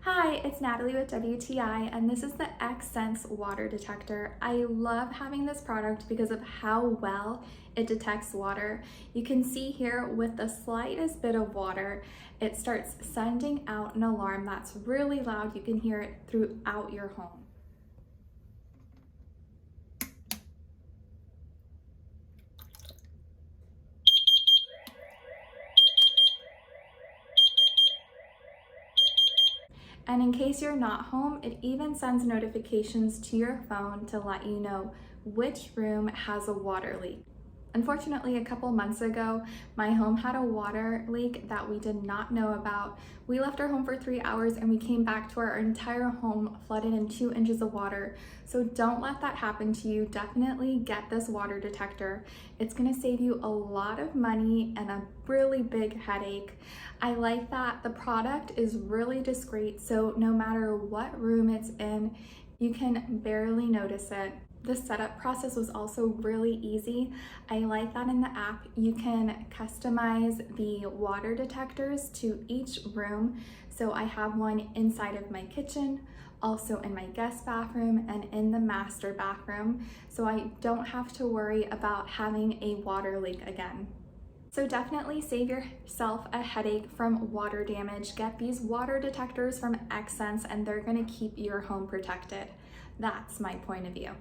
Hi, it's Natalie with WTI, and this is the X-Sense water detector. I love having this product because of how well it detects water. You can see here with the slightest bit of water, it starts sending out an alarm that's really loud. You can hear it throughout your home. And in case you're not home, it even sends notifications to your phone to let you know which room has a water leak. Unfortunately, a couple months ago, my home had a water leak that we did not know about. We left our home for 3 hours and we came back to our entire home flooded in 2 inches of water. So don't let that happen to you. Definitely get this water detector. It's gonna save you a lot of money and a really big headache. I like that the product is really discreet, so no matter what room it's in, you can barely notice it. The setup process was also really easy. I like that in the app you can customize the water detectors to each room. So I have one inside of my kitchen, also in my guest bathroom, and in the master bathroom. So I don't have to worry about having a water leak again. So definitely save yourself a headache from water damage. Get these water detectors from X-Sense and they're gonna keep your home protected. That's my point of view.